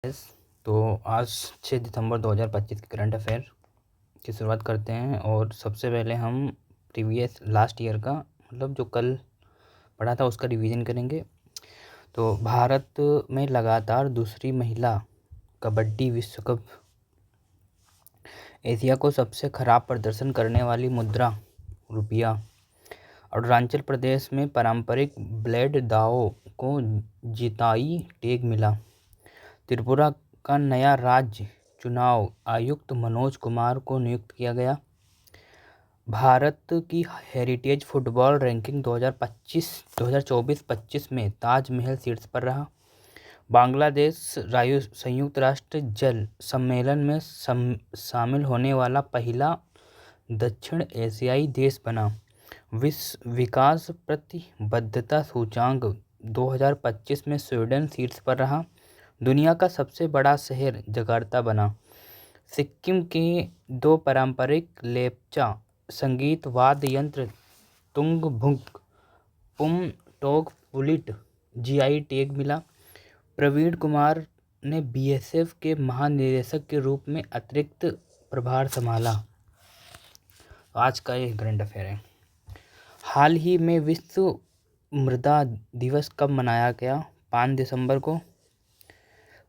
तो आज 6 दिसंबर 2025 के करंट अफेयर की शुरुआत करते हैं। और सबसे पहले हम प्रीवियस लास्ट ईयर का मतलब जो कल पढ़ा था उसका रिवीजन करेंगे। तो भारत में लगातार दूसरी महिला कबड्डी विश्व कप, एशिया को सबसे खराब प्रदर्शन करने वाली मुद्रा रुपया, अरुणाचल प्रदेश में पारंपरिक ब्लेड दाव को जिताई टैग मिला, त्रिपुरा का नया राज्य चुनाव आयुक्त मनोज कुमार को नियुक्त किया गया, भारत की हेरिटेज फुटबॉल रैंकिंग 2024-25 में ताजमहल शीर्ष पर रहा, बांग्लादेश संयुक्त राष्ट्र जल सम्मेलन में शामिल होने वाला पहला दक्षिण एशियाई देश बना, विश्व विकास प्रतिबद्धता सूचांक 2025 में स्वीडन शीर्ष पर रहा, दुनिया का सबसे बड़ा शहर जकार्ता बना, सिक्किम के 2 पारंपरिक लेप्चा संगीत वाद्य यंत्र तुंगभुक पुमटोक पुलिट जीआई टैग मिला, प्रवीण कुमार ने बीएसएफ के महानिदेशक के रूप में अतिरिक्त प्रभार संभाला। आज का ये करंट अफेयर है। हाल ही में विश्व मृदा दिवस कब मनाया गया? 5 दिसंबर को।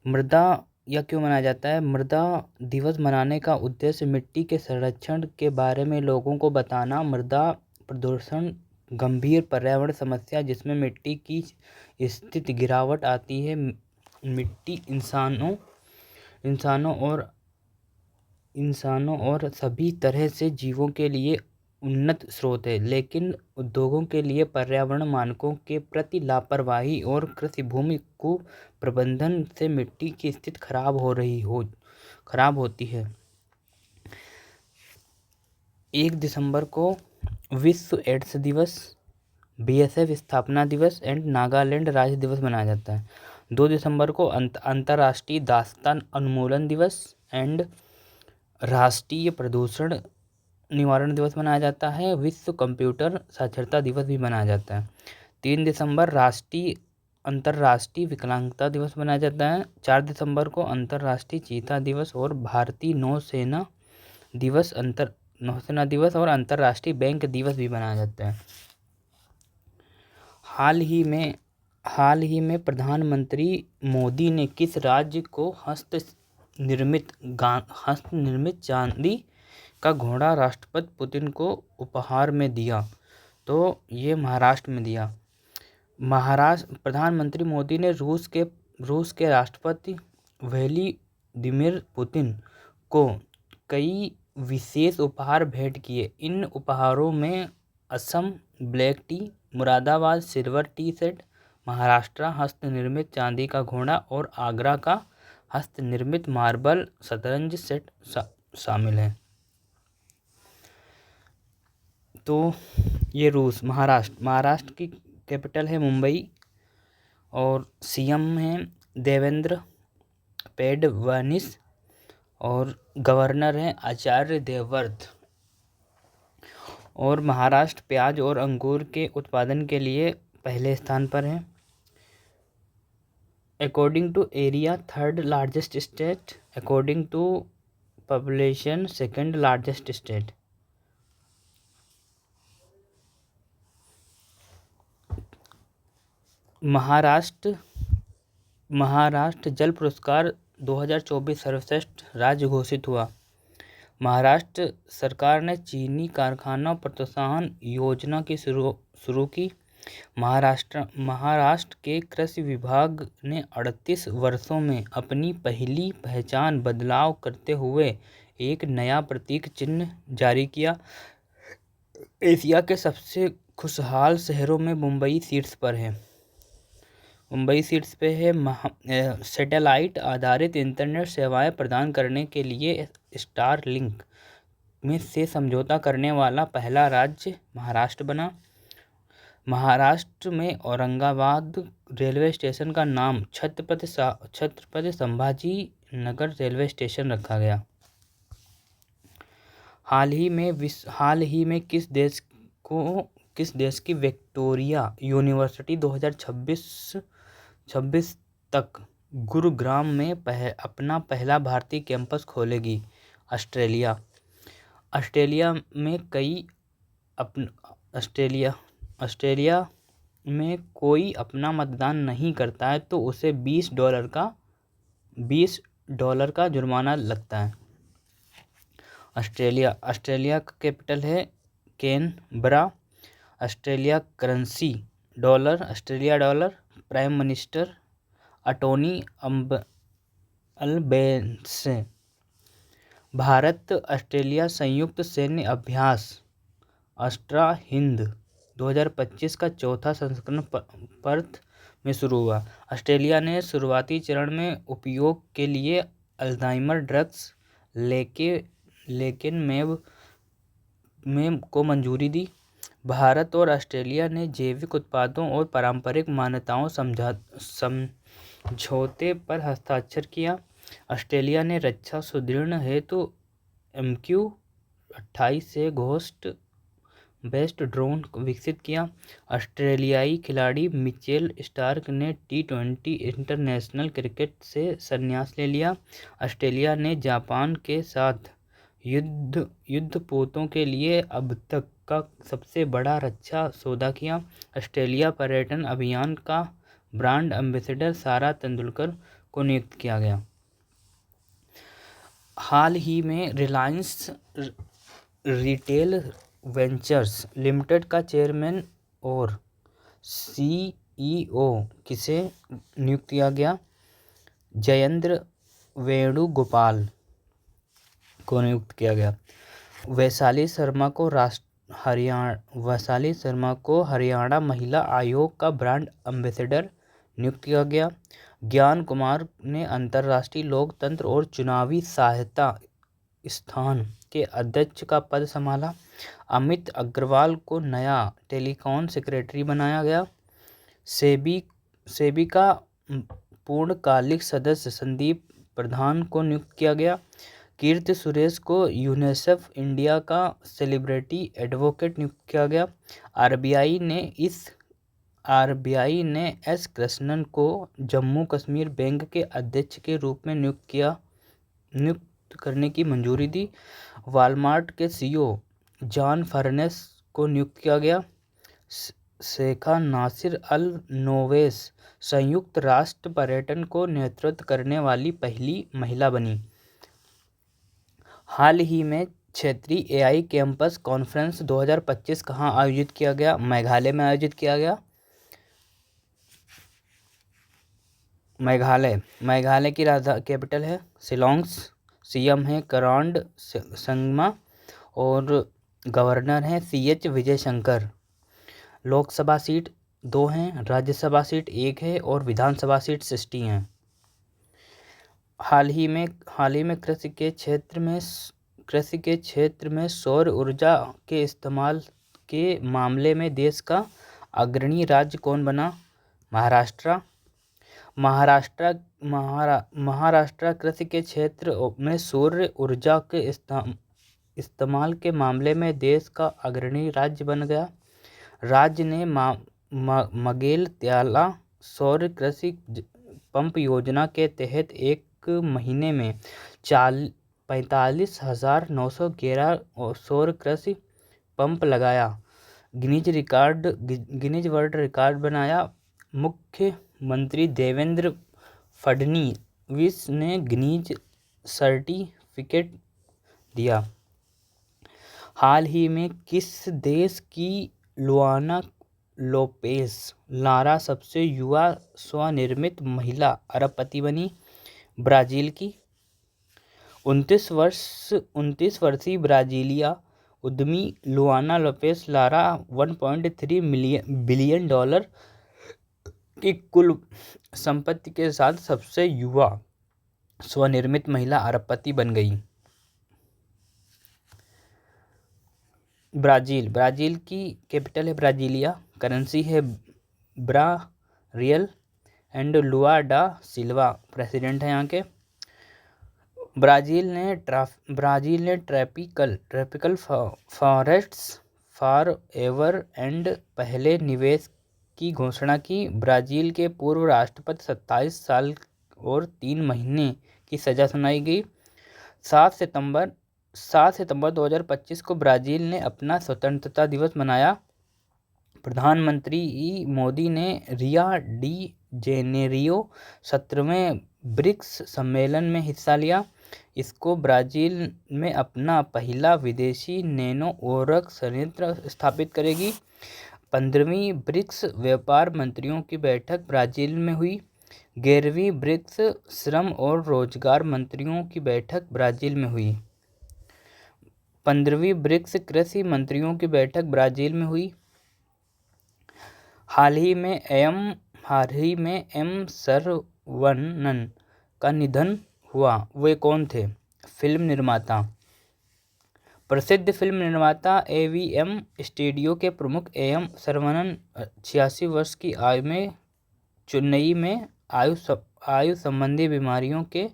मृदा या क्यों मनाया जाता है? मृदा दिवस मनाने का उद्देश्य मिट्टी के संरक्षण के बारे में लोगों को बताना। मृदा प्रदूषण गंभीर पर्यावरण समस्या जिसमें मिट्टी की स्थिति गिरावट आती है। मिट्टी इंसानों और सभी तरह से जीवों के लिए उन्नत स्रोत है, लेकिन उद्योगों के लिए पर्यावरण मानकों के प्रति लापरवाही और कृषि भूमि को प्रबंधन से मिट्टी की स्थिति खराब होती है। 1 दिसंबर को विश्व एड्स दिवस, बीएसएफ स्थापना दिवस एंड नागालैंड राज्य दिवस मनाया जाता है। 2 दिसंबर को अंतर्राष्ट्रीय दास्तान उन्मूलन दिवस एंड राष्ट्रीय प्रदूषण निवारण दिवस मनाया जाता है। विश्व कंप्यूटर साक्षरता दिवस भी मनाया जाता है। 3 दिसंबर अंतर्राष्ट्रीय विकलांगता दिवस मनाया जाता है। 4 दिसंबर को अंतर्राष्ट्रीय चीता दिवस और भारतीय नौसेना दिवस और अंतर्राष्ट्रीय बैंक दिवस भी मनाया जाता है। हाल ही में प्रधानमंत्री मोदी ने किस राज्य को हस्तनिर्मित चांदी का घोड़ा राष्ट्रपति पुतिन को उपहार में दिया? तो ये महाराष्ट्र में दिया। प्रधानमंत्री मोदी ने रूस के राष्ट्रपति व्लादिमीर पुतिन को कई विशेष उपहार भेंट किए। इन उपहारों में Assam black T, Moradabad silver T set, Maharashtra हस्तनिर्मित चांदी का घोड़ा और आगरा का हस्तनिर्मित मार्बल शतरंज सेट शामिल हैं। तो ये महाराष्ट्र की कैपिटल है मुंबई और सीएम हैं देवेंद्र फडणवीस और गवर्नर हैं आचार्य देवव्रत। और महाराष्ट्र प्याज और अंगूर के उत्पादन के लिए पहले स्थान पर है। According to area 3rd largest state, according to population 2nd largest state. Maharashtra जल पुरस्कार 2024 सर्वश्रेष्ठ राज्य घोषित हुआ। महाराष्ट्र सरकार ने चीनी कारखाना प्रोत्साहन योजना की शुरू की। महाराष्ट्र के कृषि विभाग ने 38 वर्षों में अपनी पहली पहचान बदलाव करते हुए एक नया प्रतीक चिन्ह जारी किया। एशिया के सबसे खुशहाल शहरों में मुंबई शीर्ष पर है। सैटेलाइट आधारित इंटरनेट सेवाएं प्रदान करने के लिए स्टारलिंक में से समझौता करने वाला पहला राज्य महाराष्ट्र बना। महाराष्ट्र में औरंगाबाद रेलवे स्टेशन का नाम छत्रपति संभाजी नगर रेलवे स्टेशन रखा गया। हाल ही में किस देश की विक्टोरिया यूनिवर्सिटी 2026 तक गुरुग्राम में अपना पहला भारतीय कैंपस खोलेगी। ऑस्ट्रेलिया ऑस्ट्रेलिया में ऑस्ट्रेलिया में कोई अपना मतदान नहीं करता है तो उसे $20 का जुर्माना लगता है। ऑस्ट्रेलिया का कैपिटल है Canberra. Australia currency Australia dollar. Prime minister Anthony Albanese. Bharat Australia संयुक्त सैन्य अभ्यास ऑस्ट्रा हिंद 2025 का चौथा संस्करण पर्थ में शुरू हुआ। ऑस्ट्रेलिया ने शुरुआती चरण में उपयोग के लिए अल्जाइमर ड्रग्स लेकेनमेब को मंजूरी दी। भारत और ऑस्ट्रेलिया ने जैविक उत्पादों और पारंपरिक मान्यताओं समझौते पर हस्ताक्षर किया। ऑस्ट्रेलिया ने रक्षा सुदृढ़ हेतु MQ-28 से घोस्ट बेस्ड ड्रोन विकसित किया। ऑस्ट्रेलियाई खिलाड़ी मिचेल स्टार्क ने T20 इंटरनेशनल क्रिकेट से संन्यास ले लिया। ऑस्ट्रेलिया ने जापान के साथ युद्धपोतों के लिए अब तक का सबसे बड़ा रक्षा सौदा किया। ऑस्ट्रेलिया पर्यटन अभियान का ब्रांड एम्बेसडर सारा तेंदुलकर को नियुक्त किया गया। हाल ही में रिलायंस रिटेल वेंचर्स लिमिटेड का चेयरमैन और CEO किसे नियुक्त किया गया? जयेंद्र वेणुगोपाल को नियुक्त किया गया। वैशाली शर्मा को हरियाणा महिला आयोग का ब्रांड एम्बेसडर नियुक्त किया गया। ज्ञान कुमार ने अंतर्राष्ट्रीय लोकतंत्र और चुनावी सहायता संस्थान के अध्यक्ष का पद संभाला। अमित अग्रवाल को नया टेलीकॉम सेक्रेटरी बनाया गया। सेबी का पूर्णकालिक सदस्य संदीप प्रधान को नियुक्त किया गया। कीर्ति सुरेश को यूनिसेफ इंडिया का सेलिब्रिटी एडवोकेट नियुक्त किया गया। आरबीआई ने एस कृष्णन को जम्मू कश्मीर बैंक के अध्यक्ष के रूप में नियुक्त करने की मंजूरी दी। वॉलमार्ट के CEO जॉन फर्नेस को नियुक्त किया गया। शेखा नासिर अल नोवेस संयुक्त राष्ट्र पर्यटन को नेतृत्व करने वाली पहली महिला बनी। हाल ही में क्षेत्रीय AI कैंपस कॉन्फ्रेंस 2025 कहाँ आयोजित किया गया? मेघालय में आयोजित किया गया। मेघालय की कैपिटल है शिलोंग। CM है करांड संगमा और गवर्नर हैं CH विजयशंकर। लोकसभा सीट 2 हैं, राज्यसभा सीट 1 है और विधानसभा सीट 60 हैं। हाल ही में कृषि के क्षेत्र में सौर ऊर्जा के इस्तेमाल के मामले में देश का अग्रणी राज्य कौन बना? महाराष्ट्र कृषि के क्षेत्र में सौर ऊर्जा के इस्तेमाल के मामले में देश का अग्रणी राज्य बन गया। राज्य ने मगेलत्याला सौर कृषि पंप योजना के तहत एक महीने में 45,911 सौर कृषि पंप लगाया। गिनीज वर्ल्ड रिकॉर्ड बनाया। मुख्यमंत्री देवेंद्र फडणवीस ने गिनीज सर्टिफिकेट दिया। हाल ही में किस देश की लुआना लोपेस लारा सबसे युवा स्वनिर्मित महिला अरबपति बनी? ब्राजील की 29 वर्षीय ब्राजीलिया उद्यमी लुआना लोपेस लारा $1.3 बिलियन की कुल संपत्ति के साथ सबसे युवा स्वनिर्मित महिला अरबपति बन गई। ब्राजील की कैपिटल है ब्राजीलिया। करेंसी है ब्रा रियल एंड लुआ डा सिल्वा प्रेसिडेंट है यहाँ के। ब्राजील ने tropical forests for ever and पहले निवेश की घोषणा की। ब्राजील के पूर्व राष्ट्रपति 27 साल और 3 महीने की सज़ा सुनाई गई। 7 सितंबर 2025 को ब्राज़ील ने अपना स्वतंत्रता दिवस मनाया। प्रधानमंत्री मोदी ने रियो डी जेनेरियो 17वें ब्रिक्स सम्मेलन में हिस्सा लिया। इसको ब्राज़ील में अपना पहला विदेशी नैनो उर्वरक संयंत्र स्थापित करेगी। 15वीं ब्रिक्स व्यापार मंत्रियों की बैठक ब्राज़ील में हुई। 11वीं ब्रिक्स श्रम और रोजगार मंत्रियों की बैठक ब्राज़ील में हुई। 15वीं ब्रिक्स कृषि मंत्रियों की बैठक ब्राज़ील में हुई। हाल ही में एम सरवणन का निधन हुआ। वे कौन थे? फिल्म निर्माता। प्रसिद्ध फिल्म निर्माता एवीएम स्टूडियो के प्रमुख एम सरवणन 86 वर्ष की आयु में चेन्नई में आयु संबंधी बीमारियों के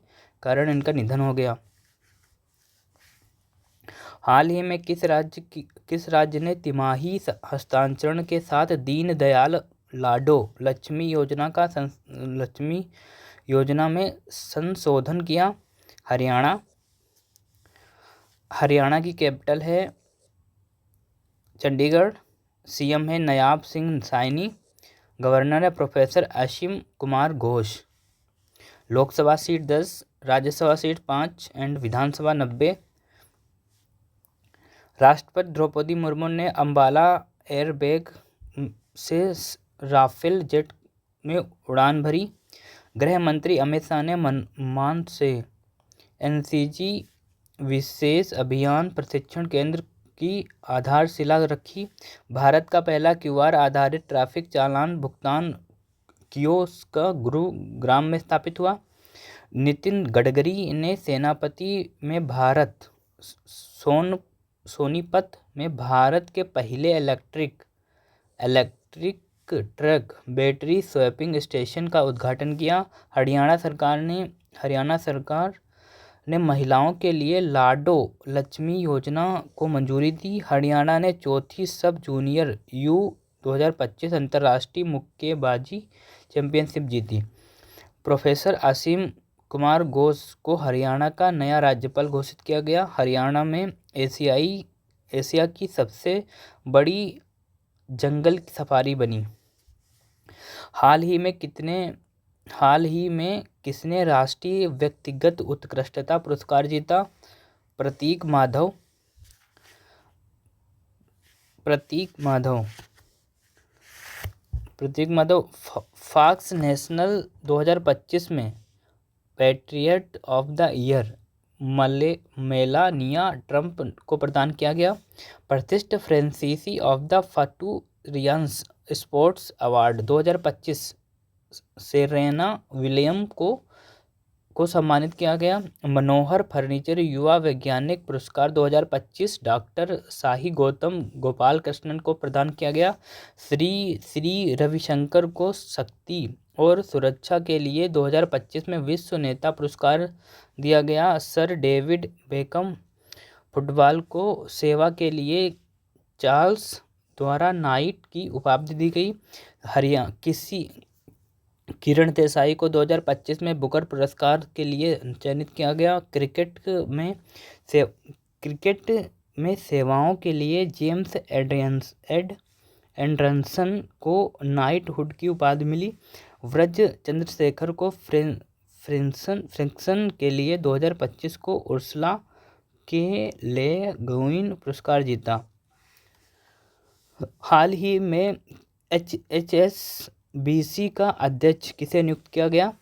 कारण इनका निधन हो गया। हाल ही में किस राज्य ने तिमाही हस्तांतरण के साथ दीन दयाल लाडो लक्ष्मी योजना में संशोधन किया? हरियाणा। हरियाणा की कैपिटल है चंडीगढ़। सीएम है नायब सिंह सैनी। गवर्नर है professor Asim Kumar Ghosh. Lok Sabha seat 10, Rajya Sabha seat 5 and Vidhan Sabha 90। राष्ट्रपति द्रौपदी मुर्मू ने अंबाला एयरबेग से राफेल जेट में उड़ान भरी। गृह मंत्री अमित शाह ने मान से एनसीजी विशेष अभियान प्रशिक्षण केंद्र की आधारशिला रखी। भारत का पहला क्यूआर आधारित ट्रैफिक चालान भुगतान कियोस्क गुरुग्राम में स्थापित हुआ। नितिन गडकरी ने सोनीपत में भारत के पहले electric truck battery swapping station का उद्घाटन किया। हरियाणा सरकार ने महिलाओं के लिए लाडो लक्ष्मी योजना को मंजूरी दी। हरियाणा ने चौथी सब जूनियर 2025 अंतर्राष्ट्रीय मुक्केबाजी चैंपियनशिप जीती। प्रोफेसर असीम कुमार घोष को हरियाणा का नया राज्यपाल घोषित किया गया। हरियाणा में एशिया की सबसे बड़ी जंगल सफारी बनी। हाल ही में किसने राष्ट्रीय व्यक्तिगत उत्कृष्टता पुरस्कार जीता? प्रतीक माधव फॉक्स नेशनल 2025 में patriot of the year Melania Trump को प्रदान किया गया। प्रतिष्ठित फ्रेंचाइजी ऑफ द फटूरियंस स्पोर्ट्स अवार्ड 2025 सेरेना विलियम को सम्मानित किया गया। मनोहर फर्नीचर युवा वैज्ञानिक पुरस्कार 2025 डॉक्टर शाही गौतम गोपाल कृष्णन को प्रदान किया गया। श्री रविशंकर को शक्ति और सुरक्षा के लिए 2025 में विश्व नेता पुरस्कार दिया गया। सर डेविड बेकम फुटबॉल को सेवा के लिए चार्ल्स द्वारा नाइट की उपाधि दी गई। किरण देसाई को 2025 में बुकर पुरस्कार के लिए चयनित किया गया। क्रिकेट में सेवाओं के लिए जेम्स एंडरसन को नाइटहुड की उपाधि मिली। व्रज चंद्रशेखर को फ्रिक्शन के लिए 2025 को उर्सुला के ले गुइन पुरस्कार जीता। हाल ही में HSBC का अध्यक्ष किसे नियुक्त किया गया?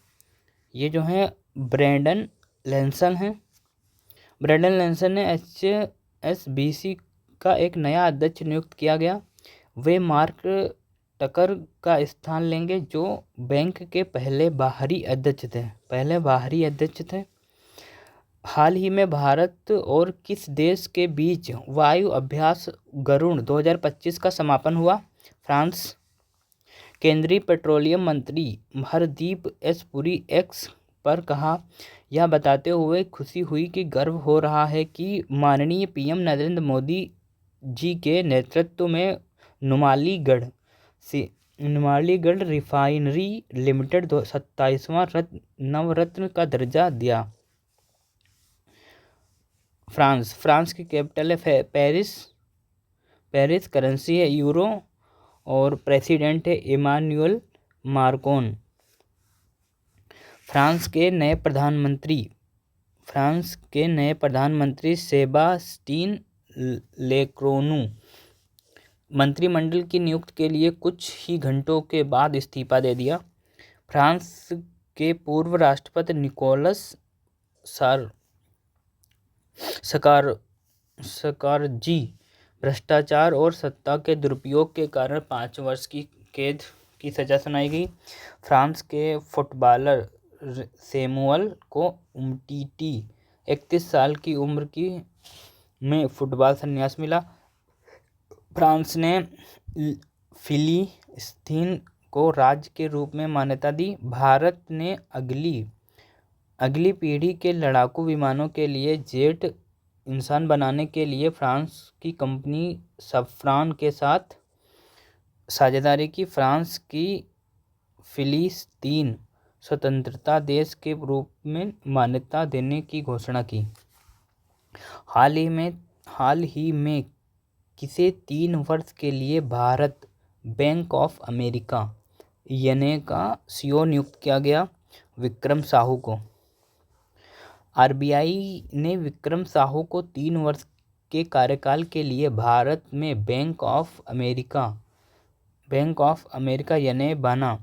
ये जो है ब्रैंडन लैंसन हैं। ब्रैंडन लैंसन ने HSBC का एक नया अध्यक्ष नियुक्त किया गया। वे मार्क टकर का स्थान लेंगे जो बैंक के पहले बाहरी अध्यक्ष थे। हाल ही में भारत और किस देश के बीच वायु अभ्यास गरुड़ 2025 का समापन हुआ? फ्रांस। केंद्रीय पेट्रोलियम मंत्री हरदीप एस पुरी एक्स पर कहा, यह बताते हुए खुशी हुई कि गर्व हो रहा है कि माननीय पीएम नरेंद्र मोदी जी के नेतृत्व में नुमालीगढ़ नुमालीगढ़ रिफाइनरी लिमिटेड 27वां नवरत्न का दर्जा दिया। फ्रांस की कैपिटल है पेरिस करेंसी है यूरो और प्रेसिडेंट है इमानुएल माक्रोन। फ्रांस के नए प्रधानमंत्री सेबास्टियन लेक्रोनू मंत्रिमंडल की नियुक्ति के लिए कुछ ही घंटों के बाद इस्तीफा दे दिया। फ्रांस के पूर्व राष्ट्रपति निकोलस सरकोजी भ्रष्टाचार और सत्ता के दुरुपयोग के कारण 5 वर्ष की कैद की सजा सुनाई गई। फ्रांस के फुटबॉलर सैमुअल को उमटीटी 31 साल की उम्र में फुटबॉल संन्यास मिला। फ्रांस ने फिलिस्तीन को राज्य के रूप में मान्यता दी। भारत ने अगली पीढ़ी के लड़ाकू विमानों के लिए जेट इंजन बनाने के लिए फ्रांस की कंपनी सफ्रान के साथ साझेदारी की। फ्रांस की फिलिस्तीन स्वतंत्रता देश के रूप में मान्यता देने की घोषणा की। हाल ही में किसे 3 वर्ष के लिए भारत बैंक ऑफ अमेरिका का CEO नियुक्त किया गया? विक्रम साहू को। RBI ने विक्रम साहू को 3 वर्ष के कार्यकाल के लिए भारत में बैंक ऑफ अमेरिका बना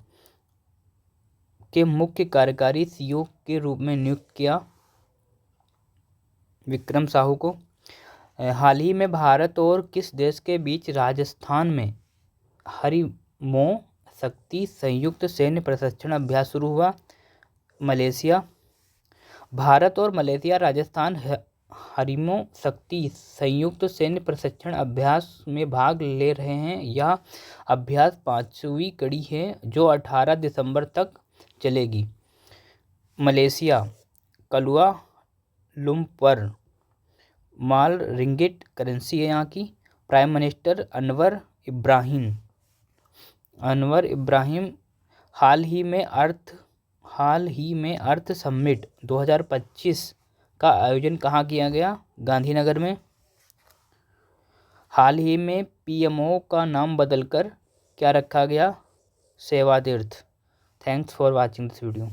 के मुख्य कार्यकारी CEO के रूप में नियुक्त किया विक्रम साहू को। हाल ही में भारत और किस देश के बीच राजस्थान में हरिमो शक्ति संयुक्त सैन्य प्रशिक्षण अभ्यास शुरू हुआ? मलेशिया। भारत और मलेशिया राजस्थान हरिमो शक्ति संयुक्त सैन्य प्रशिक्षण अभ्यास में भाग ले रहे हैं। यह अभ्यास 5वीं कड़ी है जो 18 दिसंबर तक चलेगी। मलेशिया कुआला लंपुर माल रिंगिट करेंसी है यहाँ की। Prime minister Anwar Ibrahim. हाल ही में अर्थ समिट 2025 का आयोजन कहाँ किया गया? गांधीनगर में। हाल ही में PMO का नाम बदलकर क्या रखा गया? Sevatirth. Thanks for watching this video.